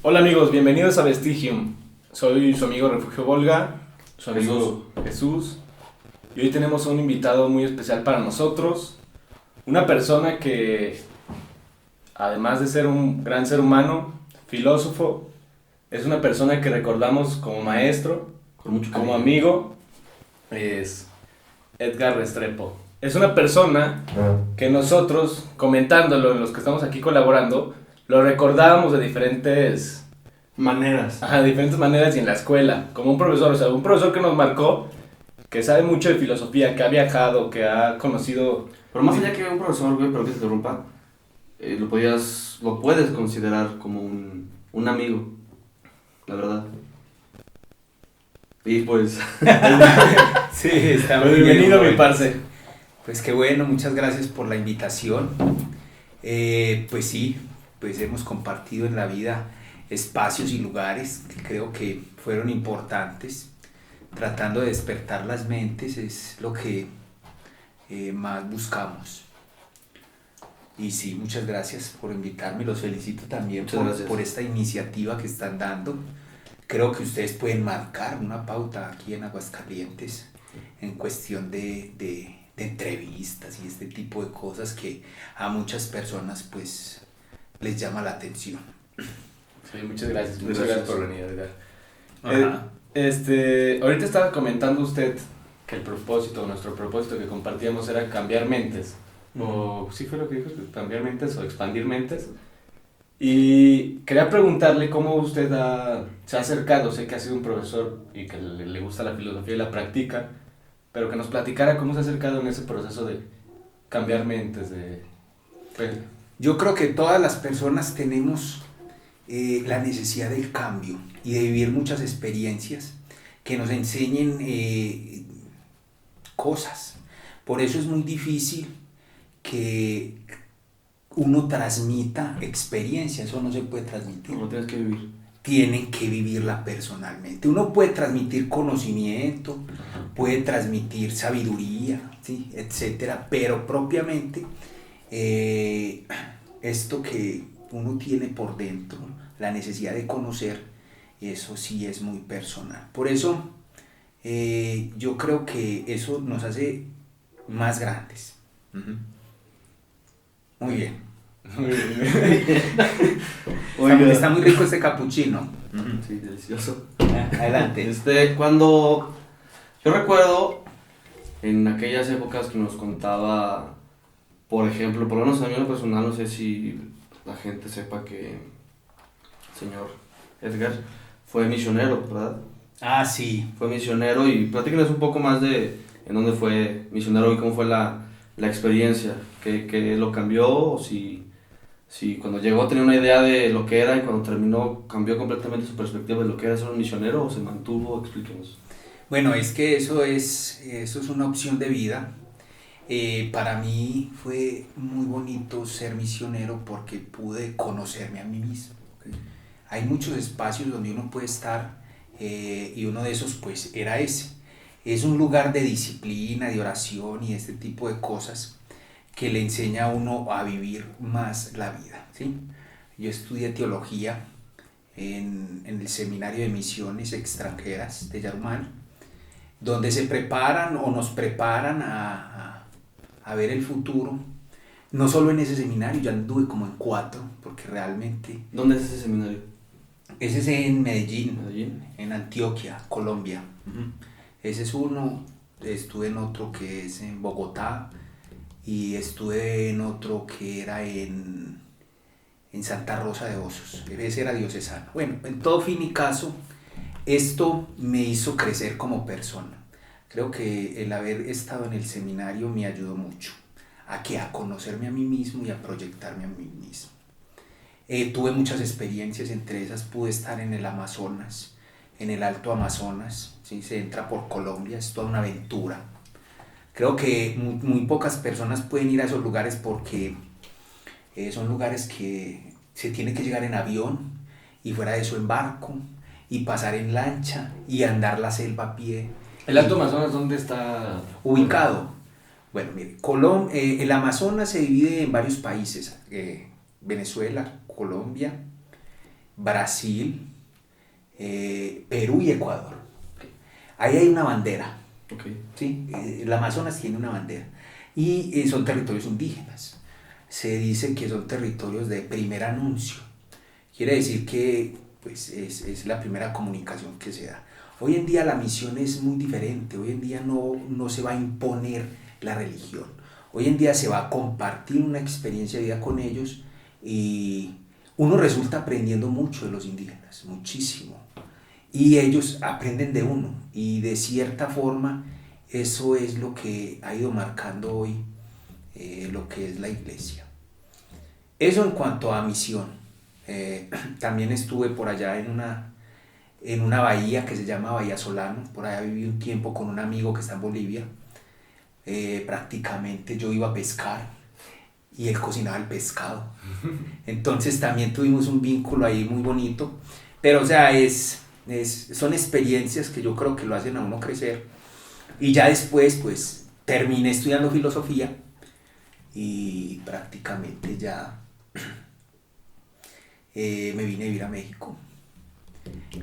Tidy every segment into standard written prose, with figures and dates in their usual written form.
Hola amigos, bienvenidos a Vestigium. Soy su amigo Refugio Volga, su amigo Jesús. Y hoy tenemos un invitado muy especial para nosotros. Una persona que, además de ser un gran ser humano, filósofo, es una persona que recordamos como maestro, como amigo. Es Edgar Restrepo. Es una persona que nosotros, comentándolo, los que estamos aquí colaborando, lo recordábamos de diferentes maneras. De diferentes maneras y en la escuela, como un profesor, o sea, un profesor que nos marcó, que sabe mucho de filosofía, que ha viajado, que ha conocido... Pero más allá que un profesor, güey, pero que te interrumpa, lo puedes considerar como un amigo, la verdad. Y pues... Sí, está muy bienvenido bien, mi parce. Pues qué bueno, muchas gracias por la invitación. Pues sí, pues hemos compartido en la vida espacios y lugares que creo que fueron importantes. Tratando de despertar las mentes es lo que más buscamos. Y sí, muchas gracias por invitarme, los felicito también por esta iniciativa que están dando. Creo que ustedes pueden marcar una pauta aquí en Aguascalientes en cuestión de entrevistas y este tipo de cosas que a muchas personas pues les llama la atención. Sí, muchas gracias por venir, Edgar. Ahorita estaba comentando usted que nuestro propósito que compartíamos era cambiar mentes. O sí fue lo que dijo, cambiar mentes o expandir mentes. Y quería preguntarle cómo usted se ha acercado, sé que ha sido un profesor y que le gusta la filosofía y la practica, pero que nos platicara cómo se ha acercado en ese proceso de cambiar mentes. Yo creo que todas las personas tenemos la necesidad del cambio y de vivir muchas experiencias que nos enseñen cosas. Por eso es muy difícil que uno transmita experiencia, eso no se puede transmitir. Lo tienes que vivir. Tienen que vivirla personalmente. Uno puede transmitir conocimiento, puede transmitir sabiduría, ¿sí? Etcétera, pero propiamente esto que uno tiene por dentro, la necesidad de conocer, eso sí es muy personal. Por eso yo creo que eso nos hace más grandes. Muy bien. Está muy rico este capuchino. Sí, delicioso. Adelante. Cuando yo recuerdo en aquellas épocas que nos contaba, por ejemplo, por lo menos a mí en lo personal, no sé si la gente sepa que el señor Edgar fue misionero, ¿verdad? Ah, sí. Fue misionero y platíquenos un poco más de en dónde fue misionero y cómo fue la experiencia, que lo cambió, o si cuando llegó tenía una idea de lo que era y cuando terminó cambió completamente su perspectiva de lo que era ser un misionero o se mantuvo. Explíquenos. Bueno, es que eso es una opción de vida. Para mí fue muy bonito ser misionero porque pude conocerme a mí mismo. Hay muchos espacios donde uno puede estar y uno de esos pues era ese. Es un lugar de disciplina, de oración y este tipo de cosas que le enseña a uno a vivir más la vida, ¿sí? Yo estudié teología en el Seminario de Misiones Extranjeras de Yarumal, donde se preparan o nos preparan a ver el futuro. No solo en ese seminario, ya anduve como en 4, porque realmente... ¿Dónde es ese seminario? Ese es en Medellín, en Antioquia, Colombia. Ese es uno. Estuve en otro que es en Bogotá y estuve en otro que era en Santa Rosa de Osos. Ese era diocesano. Bueno, en todo fin y caso, esto me hizo crecer como persona. Creo que el haber estado en el seminario me ayudó mucho a conocerme a mí mismo y a proyectarme a mí mismo. Tuve muchas experiencias, entre esas pude estar en el Amazonas, en el Alto Amazonas, ¿sí? Se entra por Colombia, es toda una aventura. Creo que muy pocas personas pueden ir a esos lugares porque son lugares que se tiene que llegar en avión y fuera de eso en barco, y pasar en lancha, y andar la selva a pie. ¿El Alto Amazonas dónde está ubicado? Bueno, mire, el Amazonas se divide en varios países, Venezuela, Colombia, Brasil, Perú y Ecuador. Ahí hay una bandera. Okay. ¿Sí? El Amazonas tiene una bandera y son territorios indígenas. Se dice que son territorios de primer anuncio. Quiere decir que pues, es la primera comunicación que se da. Hoy en día la misión es muy diferente. Hoy en día no se va a imponer la religión. Hoy en día se va a compartir una experiencia de vida con ellos y uno resulta aprendiendo mucho de los indígenas, muchísimo. Y ellos aprenden de uno y de cierta forma eso es lo que ha ido marcando hoy lo que es la iglesia. Eso en cuanto a misión. También estuve por allá en una bahía que se llama Bahía Solano. Por allá viví un tiempo con un amigo que está en Bolivia. Prácticamente yo iba a pescar y él cocinaba el pescado. Entonces también tuvimos un vínculo ahí muy bonito. Pero o sea, son experiencias que yo creo que lo hacen a uno crecer. Y ya después pues terminé estudiando filosofía y prácticamente ya me vine a vivir a México.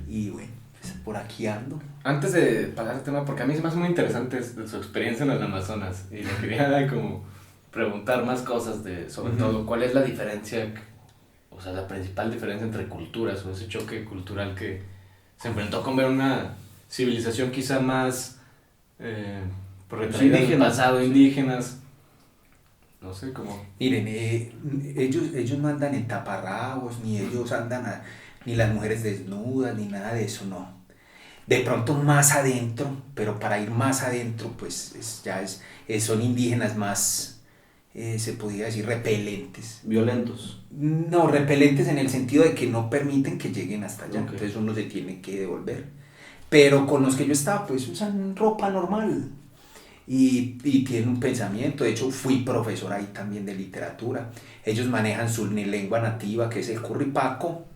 Y bueno, pues por aquí ando. Antes de pasar al tema, porque a mí se me hace muy interesante su experiencia en el Amazonas y le quería como preguntar más cosas sobre todo cuál es la diferencia, o sea, la principal diferencia entre culturas o ese choque cultural que se enfrentó con ver una civilización quizá más retraída en el pasado, indígenas, no sé cómo. Miren, ellos no andan en taparrabos, ni ellos andan ni las mujeres desnudas, ni nada de eso, no. De pronto más adentro, pero para ir más adentro, pues son indígenas más, se podría decir, repelentes. ¿Violentos? No, repelentes en el sentido de que no permiten que lleguen hasta allá, Okay. Entonces uno se tiene que devolver. Pero con los que yo estaba, pues usan ropa normal y tienen un pensamiento. De hecho, fui profesor ahí también de literatura. Ellos manejan su lengua nativa, que es el curripaco,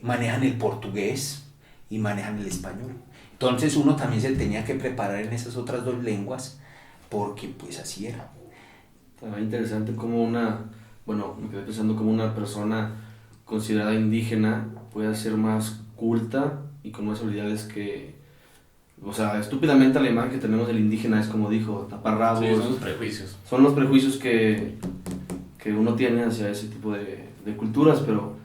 manejan el portugués y manejan el español. Entonces uno también se tenía que preparar en esas otras dos lenguas porque pues así era. Estaba interesante como me quedé pensando como una persona considerada indígena puede ser más culta y con más habilidades que, o sea, estúpidamente la imagen que tenemos del indígena es como dijo, taparrabos. Sí, son los prejuicios. Son los prejuicios que uno tiene hacia ese tipo de culturas, pero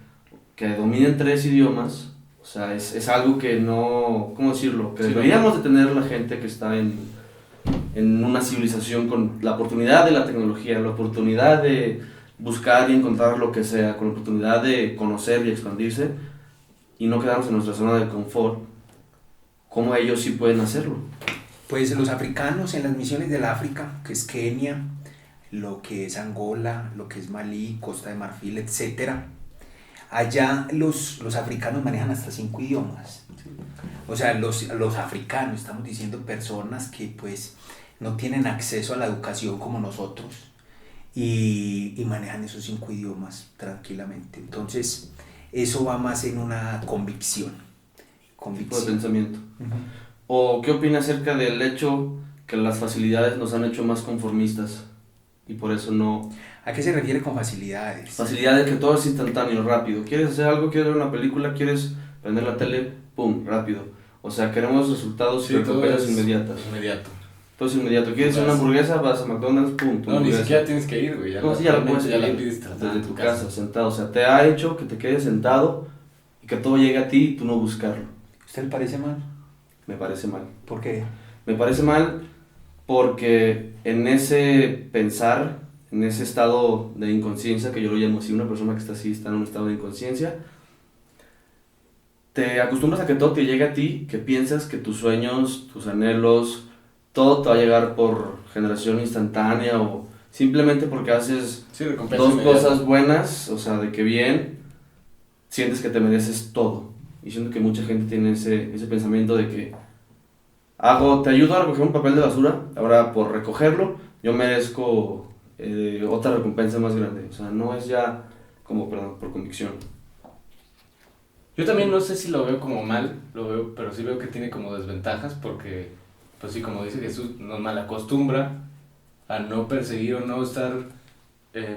que dominen 3 idiomas, o sea, es algo que no, ¿cómo decirlo? Que deberíamos de tener la gente que está en una civilización con la oportunidad de la tecnología, la oportunidad de buscar y encontrar lo que sea, con la oportunidad de conocer y expandirse y no quedarnos en nuestra zona de confort, ¿cómo ellos sí pueden hacerlo? Pues los africanos en las misiones del África, que es Kenia, lo que es Angola, lo que es Malí, Costa de Marfil, etc. Allá los africanos manejan hasta 5 idiomas. O sea, los africanos, estamos diciendo personas que pues no tienen acceso a la educación como nosotros y manejan esos 5 idiomas tranquilamente. Entonces, eso va más en una convicción. Tipo de pensamiento. ¿O qué opina acerca del hecho que las facilidades nos han hecho más conformistas y por eso no? ¿A qué se refiere con facilidades? Facilidades, que todo es instantáneo, rápido. ¿Quieres hacer algo? ¿Quieres ver una película? ¿Quieres prender la tele? ¡Pum! Rápido. O sea, queremos resultados y recompensas inmediatas. Inmediato. Todo es inmediato. ¿Quieres hacer una hamburguesa? Vas a McDonald's, ¡pum! No, ni siquiera tienes que ir, güey. Ya la puedes pedir desde tu casa, sentado. O sea, te ha hecho que te quedes sentado y que todo llegue a ti y tú no buscarlo. ¿Usted le parece mal? Me parece mal. ¿Por qué? Me parece mal porque en ese pensar, en ese estado de inconsciencia, que yo lo llamo así, una persona que está así, está en un estado de inconsciencia, te acostumbras a que todo te llegue a ti, que piensas que tus sueños, tus anhelos, todo te va a llegar por generación instantánea o simplemente porque haces dos cosas buenas, o sea, de que bien, sientes que te mereces todo. Y siento que mucha gente tiene ese pensamiento de que te ayudo a recoger un papel de basura, ahora por recogerlo yo merezco otra recompensa más grande. O sea, no es ya como, por convicción. Yo también no sé si lo veo como mal, pero sí veo que tiene como desventajas porque, pues sí, como dice Jesús, nos malacostumbra a no perseguir o no estar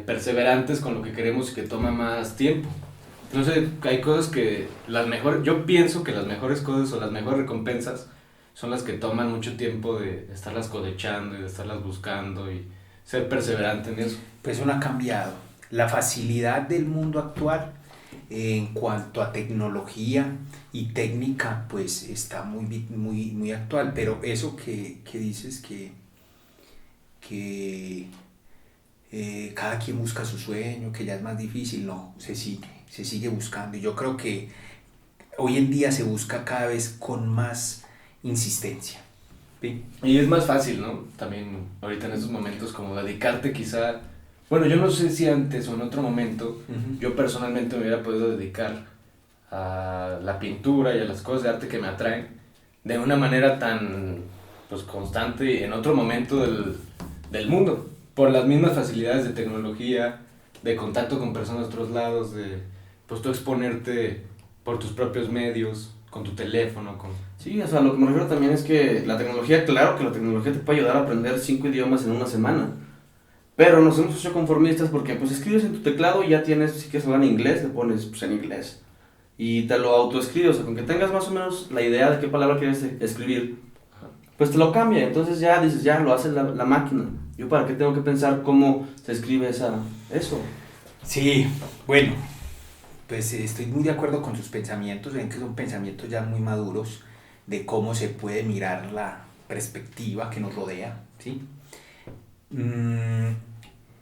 perseverantes con lo que queremos y que toma más tiempo. Entonces hay cosas que yo pienso que las mejores cosas o las mejores recompensas son las que toman mucho tiempo de estarlas cosechando y de estarlas buscando y ser perseverante en eso. Pues eso no ha cambiado. La facilidad del mundo actual en cuanto a tecnología y técnica pues está muy actual, pero eso que dices que cada quien busca su sueño, que ya es más difícil, no, se sigue buscando, y yo creo que hoy en día se busca cada vez con más insistencia. ¿Sí? Y es más fácil, ¿no? También ahorita en estos momentos como dedicarte quizá, bueno, yo no sé si antes o en otro momento yo personalmente me hubiera podido dedicar a la pintura y a las cosas de arte que me atraen de una manera tan pues constante en otro momento del mundo, por las mismas facilidades de tecnología, de contacto con personas de otros lados, de pues tú exponerte por tus propios medios, con tu teléfono, con... Sí, o sea, lo que me refiero también es que la tecnología, claro que la tecnología te puede ayudar a aprender 5 idiomas en una semana, pero nos hemos hecho conformistas porque pues escribes en tu teclado y ya tienes, si quieres hablar en inglés, le pones pues en inglés y te lo autoescribes, o sea, con que tengas más o menos la idea de qué palabra quieres escribir, pues te lo cambia, entonces ya dices, ya lo hace la máquina, yo para qué tengo que pensar cómo se escribe eso. Sí, bueno, pues estoy muy de acuerdo con sus pensamientos, ven que son pensamientos ya muy maduros de cómo se puede mirar la perspectiva que nos rodea, ¿sí?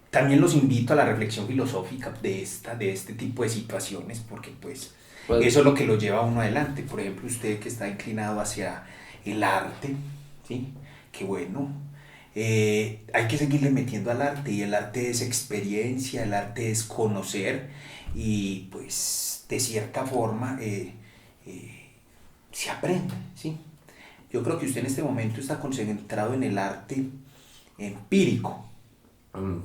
También los invito a la reflexión filosófica de este tipo de situaciones, porque pues eso es lo que lo lleva a uno adelante. Por ejemplo, usted que está inclinado hacia el arte, ¿sí? Qué bueno. Hay que seguirle metiendo al arte, y el arte es experiencia, el arte es conocer, y pues de cierta forma se aprende, ¿sí? Yo creo que usted en este momento está concentrado en el arte empírico.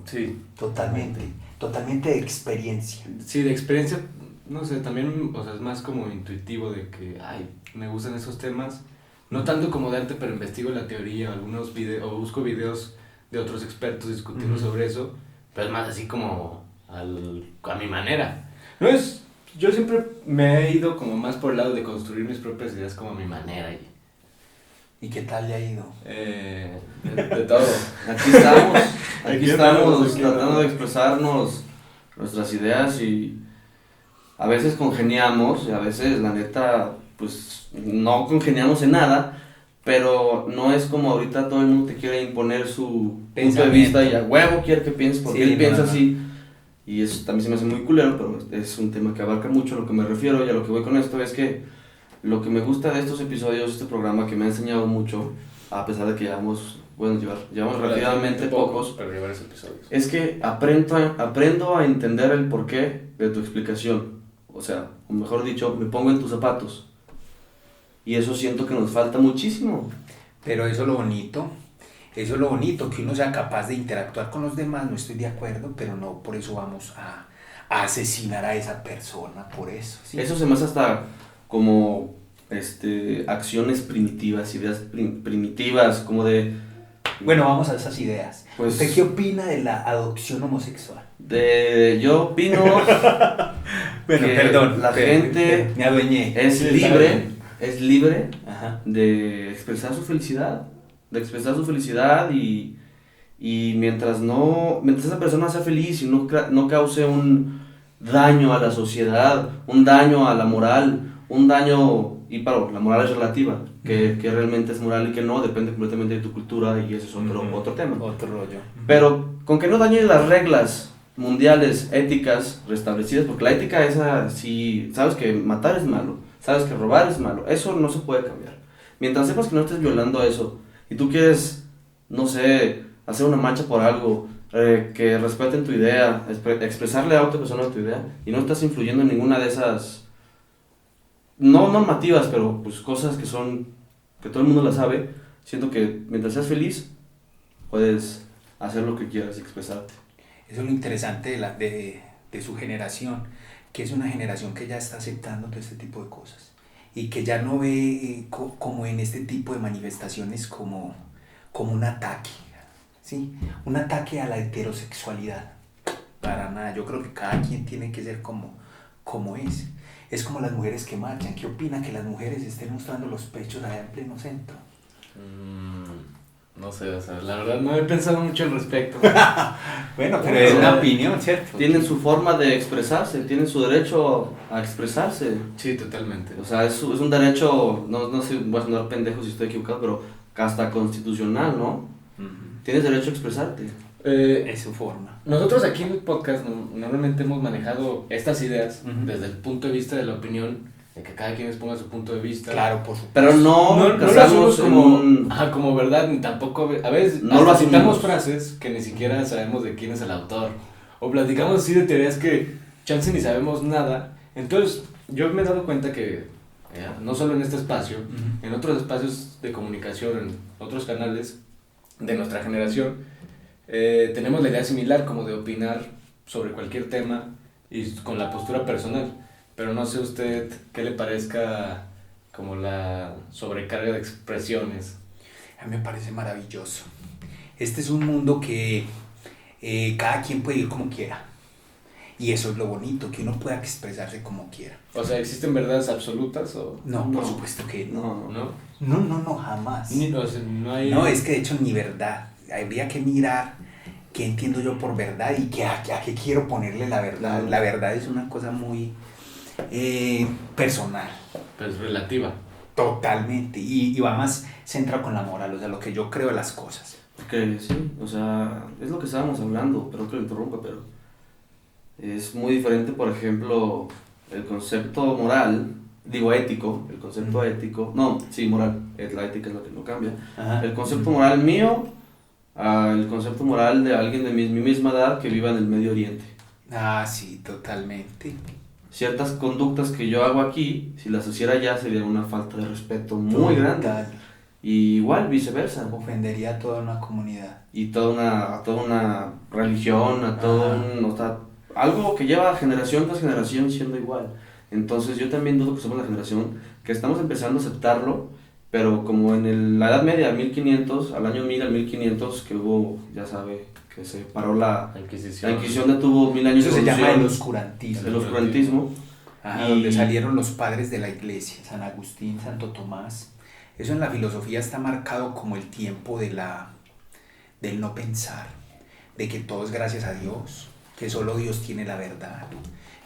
Sí. Totalmente de experiencia. Sí, de experiencia, no sé, también, o sea, es más como intuitivo de que, ay, me gustan esos temas, no tanto como de arte, pero investigo la teoría, algunos videos, o busco videos de otros expertos discutiendo sobre eso, pero es más así como a mi manera. No es, yo siempre me he ido como más por el lado de construir mis propias ideas como a mi manera. ¿Y qué tal le ha ido? De todo. Aquí estamos tratando de expresarnos nuestras ideas y a veces congeniamos y a veces la neta pues no congeniamos en nada, pero no es como ahorita todo el mundo te quiere imponer su punto de vista y a huevo quiere que pienses porque él piensa así, y eso también se me hace muy culero, pero es un tema que abarca mucho. A lo que me refiero y a lo que voy con esto es que lo que me gusta de estos episodios, este programa que me ha enseñado mucho, a pesar de que llevamos relativamente pocos, pero llevar esos episodios, es que aprendo a entender el porqué de tu explicación. O sea, o mejor dicho, me pongo en tus zapatos. Y eso siento que nos falta muchísimo. Pero eso es lo bonito, que uno sea capaz de interactuar con los demás. No estoy de acuerdo, pero no por eso vamos a asesinar a esa persona, por eso. ¿Sí? Eso se me hace hasta como acciones primitivas, ideas primitivas, como de... Bueno, vamos a esas ideas. Pues, ¿usted qué opina de la adopción homosexual? Yo opino bueno, que perdón, la gente me adueñé. es libre Ajá. de expresar su felicidad, y mientras esa persona sea feliz y no cause un daño a la sociedad, un daño a la moral, un daño, la moral es relativa, que realmente es moral y que no, depende completamente de tu cultura, y ese es otro tema. Otro rollo. Pero con que no dañe las reglas mundiales, éticas restablecidas, porque la ética esa, sí, sabes que matar es malo, sabes que robar es malo, eso no se puede cambiar. Mientras sepas que no estés violando eso, y tú quieres, no sé, hacer una marcha por algo, que respeten tu idea, expresarle a otra persona tu idea, y no estás influyendo en ninguna de esas, no normativas, pero pues cosas que todo el mundo las sabe, siento que mientras seas feliz, puedes hacer lo que quieras y expresarte. Eso es lo interesante de su generación, que es una generación que ya está aceptando todo este tipo de cosas y que ya no ve como en este tipo de manifestaciones como un ataque, ¿sí? Un ataque a la heterosexualidad. Para nada, yo creo que cada quien tiene que ser como es. Es como las mujeres que marchan. ¿Qué opina que las mujeres estén mostrando los pechos allá en pleno centro? No sé, o sea, la verdad no he pensado mucho al respecto. Bueno, pero es una opinión, ¿cierto? Tienen su forma de expresarse, tienen su derecho a expresarse. Sí, totalmente. O sea, es un derecho, no sé, voy a sonar pendejo si estoy equivocado, pero hasta constitucional, ¿no? Tienes derecho a expresarte. Es su forma. Nosotros aquí en el podcast normalmente hemos manejado estas ideas desde el punto de vista de la opinión, de que cada quien exponga su punto de vista. Claro, por supuesto. Pero no lo hacemos como verdad, ni tampoco a veces no lo citamos frases que ni siquiera sabemos de quién es el autor, o platicamos así de teorías que chance ni sabemos nada. Entonces yo me he dado cuenta que no solo en este espacio, en otros espacios de comunicación, en otros canales de nuestra generación, tenemos la idea similar como de opinar sobre cualquier tema y con la postura personal. Pero no sé usted qué le parezca como la sobrecarga de expresiones. A mí me parece maravilloso. Este es un mundo que cada quien puede ir como quiera. Y eso es lo bonito, que uno pueda expresarse como quiera. O sea, ¿existen verdades absolutas o...? No, por supuesto que no. No, jamás. No hay... No, es que de hecho ni verdad. Habría que mirar qué entiendo yo por verdad y a qué quiero ponerle la verdad. La verdad es una cosa muy personal. Pues relativa. Totalmente. Y va más centrado con la moral, o sea, lo que yo creo de las cosas. Que sí, o sea, es lo que estábamos hablando, perdón que lo interrumpa, pero es muy diferente, por ejemplo, el concepto moral, digo ético, el concepto ético, no, sí, moral, la ética es lo que no cambia. Ajá. El concepto moral mío al concepto moral de alguien de mi misma edad que viva en el Medio Oriente. Ah, sí, totalmente. Ciertas conductas que yo hago aquí, si las hiciera allá sería una falta de respeto muy grande. Y igual viceversa. Ofendería a toda una comunidad. Y a toda una religión, a todo o sea, algo que lleva generación tras generación siendo igual. Entonces yo también dudo que somos la generación que estamos empezando a aceptarlo, pero como en la Edad Media, 1500, al año 1000 al 1500, que hubo, ya sabe, que se paró la Inquisición. La Inquisición detuvo 1000 años. Eso se llama el oscurantismo. El oscurantismo. Donde salieron los padres de la iglesia, San Agustín, Santo Tomás. Eso en la filosofía está marcado como el tiempo del no pensar, de que todo es gracias a Dios, que solo Dios tiene la verdad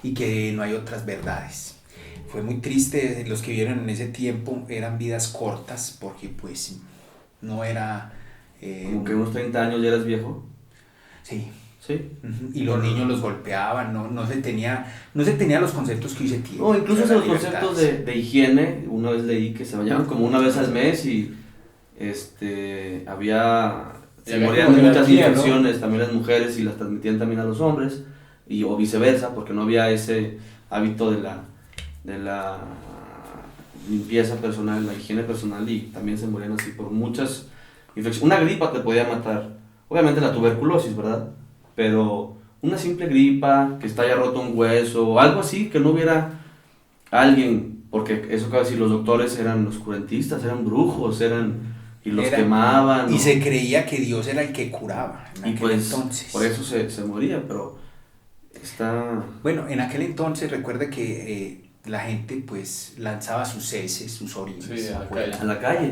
y que no hay otras verdades. Fue muy triste, los que vivieron en ese tiempo eran vidas cortas porque pues no era... como que unos 30 años ya eras viejo. Sí. Sí. Y los niños los golpeaban, no se tenía los conceptos que hoy se tienen. No, incluso esos conceptos de higiene, una vez leí que se bañaban como una vez al mes y se morían de muchas infecciones, ¿no? También las mujeres y las transmitían también a los hombres o viceversa, porque no había ese hábito de la limpieza personal, la higiene personal, y también se morían así por muchas infecciones. Una gripa te podía matar, obviamente la tuberculosis, ¿verdad? Pero una simple gripa, que está ya roto un hueso, o algo así, que no hubiera alguien, porque eso cabe decir, los doctores eran oscurantistas, eran brujos, y los quemaban. Y se creía que Dios era el que curaba en aquel entonces. Por eso se moría, pero está... Bueno, en aquel entonces recuerde que la gente pues lanzaba sus heces, sus orines a la calle.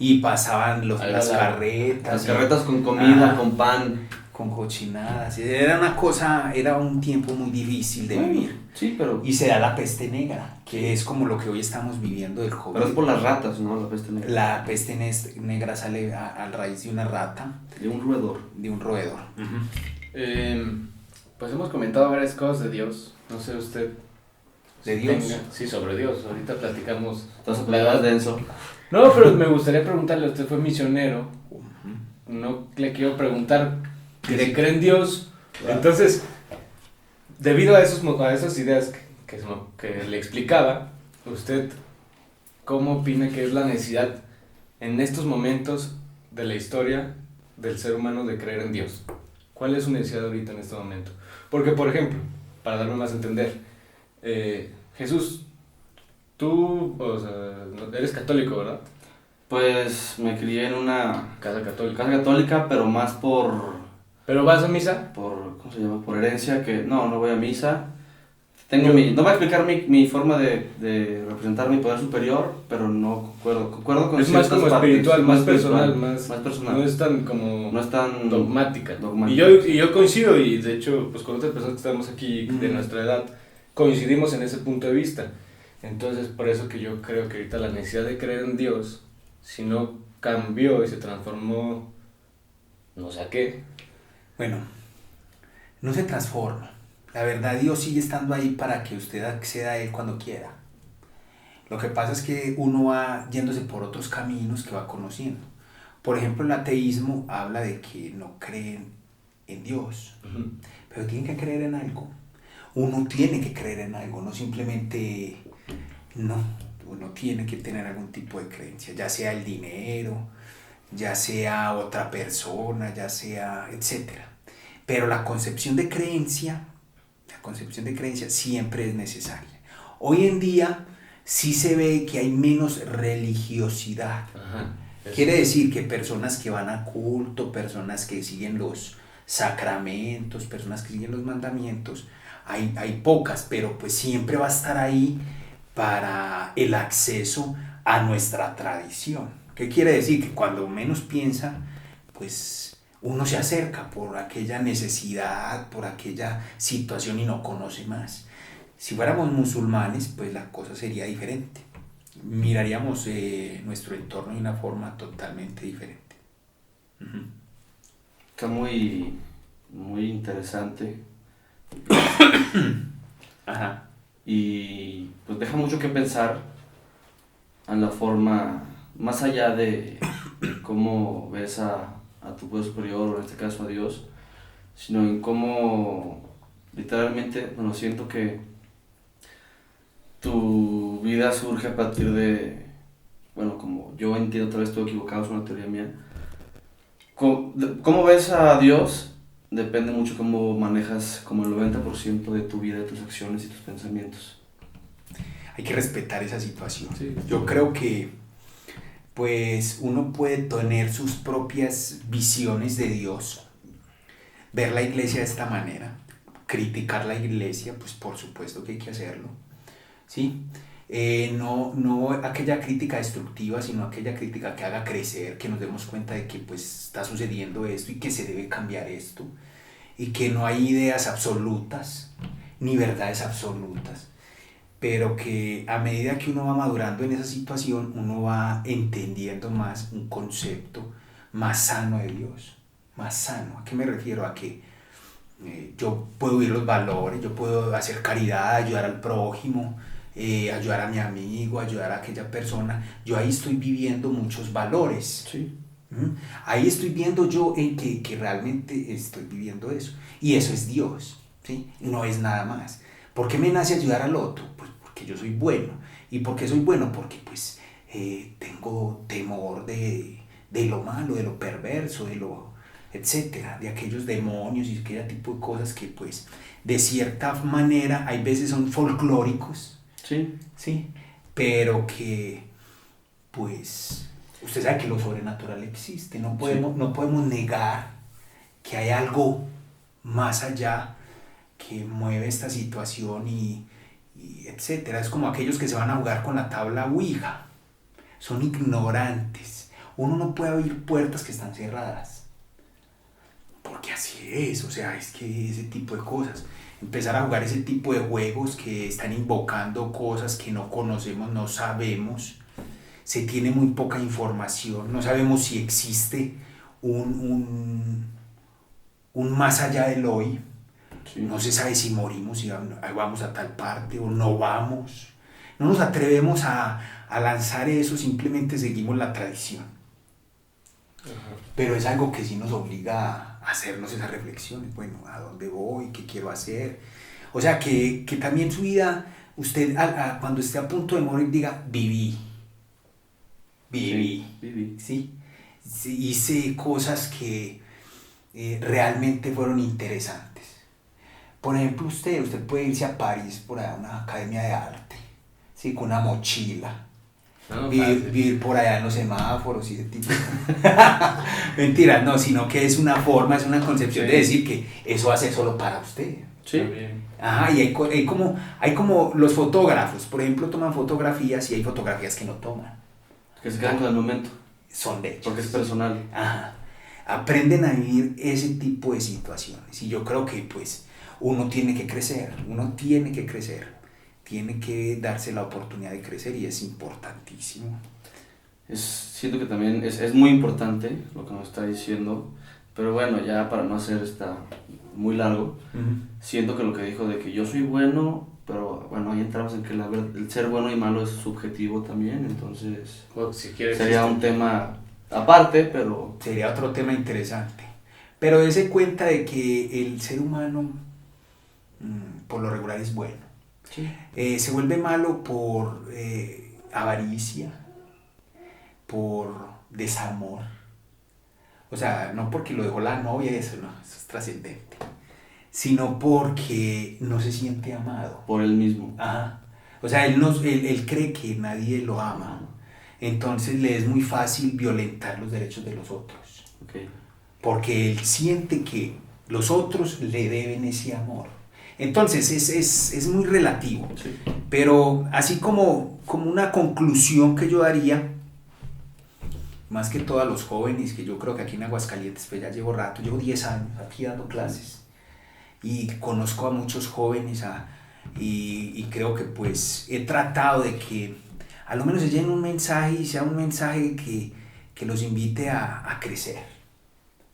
Y pasaban las carretas. Las carretas con comida, con pan. Con cochinadas. Era un tiempo muy difícil de vivir. Sí, pero... Y se da la peste negra, que es como lo que hoy estamos viviendo del COVID. Pero es por las ratas, ¿no? La peste negra. La peste negra sale a raíz de una rata. De un roedor. Pues hemos comentado varias cosas de Dios. No sé usted... ¿De Dios? Sí, sobre Dios. Ahorita platicamos... Entonces, la edad denso. No, pero me gustaría preguntarle, usted fue misionero. No le quiero preguntar que si cree en Dios. Claro. Entonces, debido a esas ideas que le explicaba, ¿usted cómo opina que es la necesidad en estos momentos de la historia del ser humano de creer en Dios? ¿Cuál es su necesidad ahorita en este momento? Porque, por ejemplo, para darme más a entender, Jesús, tú, o sea, eres católico, ¿verdad? Pues me crié en una Casa católica. casa católica, pero más ¿Pero vas a misa? ¿cómo se llama? Por herencia, que no voy a misa. No voy a explicar mi forma de representar mi poder superior, pero no concuerdo con es más ciertas como partes, espiritual, más personal, más personal. No es tan como No es tan dogmática. dogmática. Y yo coincido, y de hecho, pues con otras personas que estamos aquí de nuestra edad, coincidimos en ese punto de vista. Entonces, por eso que yo creo que ahorita la necesidad de creer en Dios, si no cambió y se transformó, no sé a qué. Bueno, no se transforma. La verdad, Dios sigue estando ahí para que usted acceda a Él cuando quiera. Lo que pasa es que uno va yéndose por otros caminos que va conociendo. Por ejemplo, el ateísmo habla de que no creen en Dios, pero tienen que creer en algo. Uno tiene que creer en algo, no simplemente no. Uno tiene que tener algún tipo de creencia, ya sea el dinero, ya sea otra persona, ya sea etcétera. Pero la concepción de creencia siempre es necesaria. Hoy en día sí se ve que hay menos religiosidad. Quiere decir que personas que van a culto, personas que siguen los sacramentos, personas que siguen los mandamientos, hay pocas, pero pues siempre va a estar ahí para el acceso a nuestra tradición. ¿Qué quiere decir? Que cuando menos piensa, pues uno se acerca por aquella necesidad, por aquella situación y no conoce más. Si fuéramos musulmanes, pues la cosa sería diferente. Miraríamos nuestro entorno de una forma totalmente diferente. Está muy interesante. Ajá. Y pues deja mucho que pensar en la forma, más allá de cómo ves a tu poder superior, o en este caso a Dios, sino en cómo literalmente, bueno, siento que tu vida surge a partir de, bueno, como yo entiendo, tal vez estoy equivocado, es una teoría mía. ¿Cómo ves a Dios? Depende mucho cómo manejas como el 90% de tu vida, de tus acciones y tus pensamientos. Hay que respetar esa situación. Sí. Yo creo que pues uno puede tener sus propias visiones de Dios, ver la iglesia de esta manera, criticar la iglesia, pues por supuesto que hay que hacerlo, ¿sí? No aquella crítica destructiva, sino aquella crítica que haga crecer, que nos demos cuenta de que pues está sucediendo esto y que se debe cambiar esto, y que no hay ideas absolutas, ni verdades absolutas, pero que a medida que uno va madurando en esa situación, uno va entendiendo más un concepto más sano de Dios, más sano. ¿A qué me refiero? A que yo puedo vivir los valores, yo puedo hacer caridad, ayudar al prójimo, ayudar a mi amigo, ayudar a aquella persona. Yo ahí estoy viviendo muchos valores. Sí. Ahí estoy viendo yo en que realmente estoy viviendo eso. Y eso es Dios, ¿sí? No es nada más. ¿Por qué me nace ayudar al otro? Pues porque yo soy bueno. ¿Y por qué soy bueno? Porque pues tengo temor de lo malo, de lo perverso, de lo etcétera, de aquellos demonios y aquel tipo de cosas que pues de cierta manera hay veces son folclóricos, sí, pero que pues usted sabe que lo sobrenatural existe, no podemos negar que hay algo más allá que mueve esta situación y etcétera. Es como aquellos que se van a jugar con la tabla Ouija, son ignorantes. Uno no puede abrir puertas que están cerradas, porque así es, o sea, es que ese tipo de cosas, empezar a jugar ese tipo de juegos que están invocando cosas que no conocemos, no sabemos, se tiene muy poca información, no sabemos si existe un más allá del hoy. Sí. No se sabe si morimos, si vamos a tal parte o no vamos. No nos atrevemos a lanzar eso, simplemente seguimos la tradición. Pero es algo que sí nos obliga a hacernos esas reflexiones. Bueno, ¿a dónde voy? ¿Qué quiero hacer? O sea, que también su vida, usted cuando esté a punto de morir diga, viví. ¿Sí? Hice cosas que realmente fueron interesantes. Por ejemplo, usted puede irse a París, por allá, a una academia de arte, ¿sí? Con una mochila. No, Vivir por allá en los semáforos y ese tipo. Mentira, no, sino que es una forma, es una concepción de decir que eso hace solo para usted. Sí. Ajá, y hay como los fotógrafos, por ejemplo, toman fotografías y hay fotografías que no toman. Que se quedan con el momento. Son de hechos. Porque es personal. Ajá. Aprenden a vivir ese tipo de situaciones. Y yo creo que pues uno tiene que crecer, tiene que darse la oportunidad de crecer y es importantísimo. Siento que también es muy importante lo que nos está diciendo, pero bueno, ya para no hacer muy largo, siento que lo que dijo de que yo soy bueno, pero bueno, ahí entramos en que el ser bueno y malo es subjetivo también, entonces si sería un tema aparte, pero... Sería otro tema interesante. Pero dése cuenta de que el ser humano por lo regular es bueno. Sí. Se vuelve malo por avaricia, por desamor. O sea, no porque lo dejó la novia, eso es trascendente. Sino porque no se siente amado. Por él mismo. Ajá. O sea, él cree que nadie lo ama. Entonces le es muy fácil violentar los derechos de los otros. Okay. Porque él siente que los otros le deben ese amor. Entonces es muy relativo. Sí. Pero así como una conclusión que yo daría, más que todo a los jóvenes, que yo creo que aquí en Aguascalientes, pues ya llevo 10 años aquí dando clases y conozco a muchos jóvenes y creo que pues he tratado de que a lo menos se lleven un mensaje y sea un mensaje que los invite a crecer,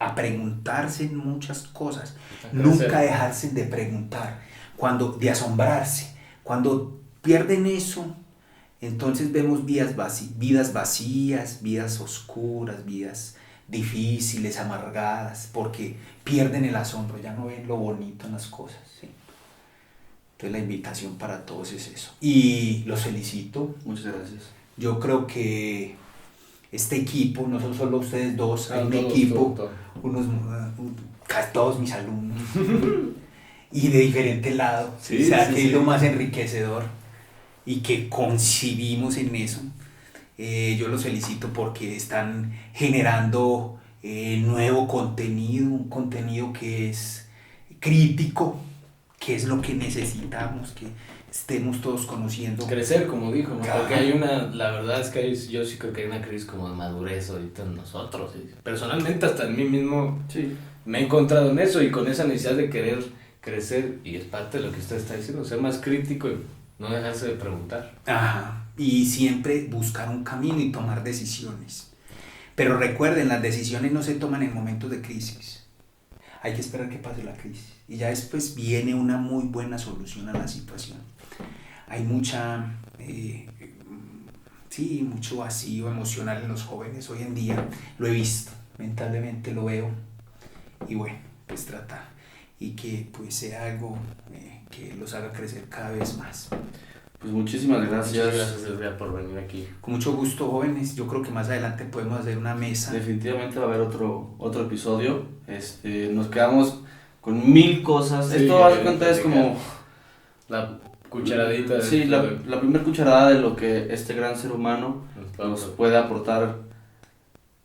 a preguntarse en muchas cosas, nunca dejarse de preguntar, de asombrarse. Cuando pierden eso, entonces vemos vidas vacías, vidas oscuras, vidas difíciles, amargadas, porque pierden el asombro, ya no ven lo bonito en las cosas, ¿sí? Entonces la invitación para todos es eso. Y los felicito. Muchas gracias. Yo creo que este equipo, no son solo ustedes dos, hay un todos, equipo, todos. Todos mis alumnos, y de diferente lado, Sí, o sea, sí, que sí. es lo más enriquecedor y que concibimos en eso. Yo los felicito porque están generando nuevo contenido, un contenido que es crítico, que es lo que necesitamos, que estemos todos conociendo. Crecer, como dijo, ¿no? Claro. Porque la verdad es que yo sí creo que hay una crisis como de madurez ahorita en nosotros. ¿Sí? Personalmente hasta en mí mismo Sí. me he encontrado en eso y con esa necesidad de querer crecer, y es parte de lo que usted está diciendo, ser más crítico y no dejarse de preguntar. Ajá. Y siempre buscar un camino y tomar decisiones. Pero recuerden, las decisiones no se toman en momentos de crisis. Hay que esperar que pase la crisis. Y ya después viene una muy buena solución a la situación. Hay mucho vacío emocional en los jóvenes hoy en día. Lo he visto, mentalmente lo veo. Y bueno, pues tratar. Y que pues sea algo que los haga crecer cada vez más. Pues muchísimas gracias. Muchas gracias, Silvia, por venir aquí. Con mucho gusto, jóvenes. Yo creo que más adelante podemos hacer una mesa. Definitivamente va a haber otro episodio. Nos quedamos con 1000 cosas. Sí, Esto, haz de cuenta, es como... La cucharadita. Sí, la primera cucharada de lo que este gran ser humano nos puede aportar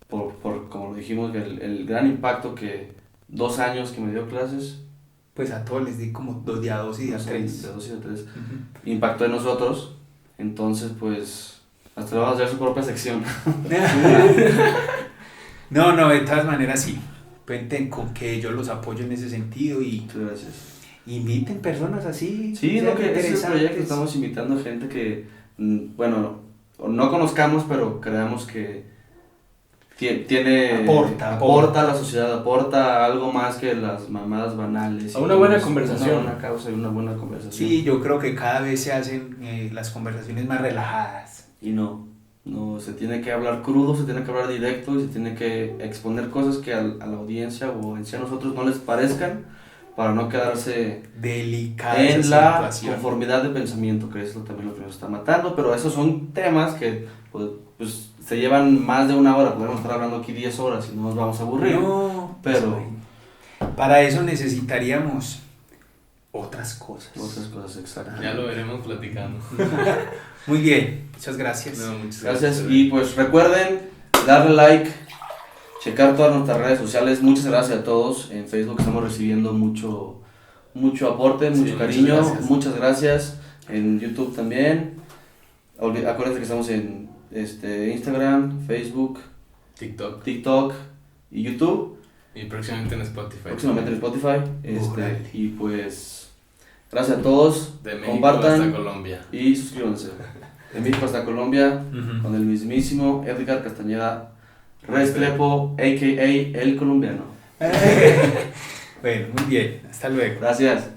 por como lo dijimos, el gran impacto que 2 años que me dio clases, Pues a todos les di como de a 2 y de a 3. de 2 y de 3, impactó en nosotros. Entonces, pues, hasta le vamos a hacer su propia sección. No, de todas maneras sí. Cuenten con que yo los apoyo en ese sentido y Muchas gracias. inviten personas así. Sí, sean lo que es el interesantes. proyecto, estamos invitando gente que, bueno, no conozcamos, pero creamos que tiene aporta a la sociedad, aporta algo más que las mamadas banales. A una buena conversación. Una buena causa y una buena conversación. Sí, yo creo que cada vez se hacen las conversaciones más relajadas. Y no, se tiene que hablar crudo, se tiene que hablar directo y se tiene que exponer cosas que a la audiencia o en sí a nosotros no les parezcan, para no quedarse Delicada en esa la situación. conformidad de pensamiento, que es también lo que nos está matando. Pero esos son temas que pues se llevan más de 1 hora, podemos estar hablando aquí 10 horas y no nos vamos a aburrir. No, pero para eso necesitaríamos otras cosas. Otras cosas, exacto. Ya lo veremos platicando. Muy bien, muchas gracias. No, muchas Gracias. Y pues recuerden darle like, checar todas nuestras redes sociales. Muchas gracias a todos. En Facebook estamos recibiendo mucho aporte, mucho cariño. Muchas gracias. En YouTube también. Acuérdense que estamos en Instagram, Facebook, TikTok y YouTube. Y próximamente en Spotify. Y pues gracias a todos. De México Compartan hasta Colombia. y suscríbanse. De México hasta Colombia, con el mismísimo Edgar Castañeda Restrepo, a.k.a. El Colombiano. Bueno, muy bien. Hasta luego. Gracias.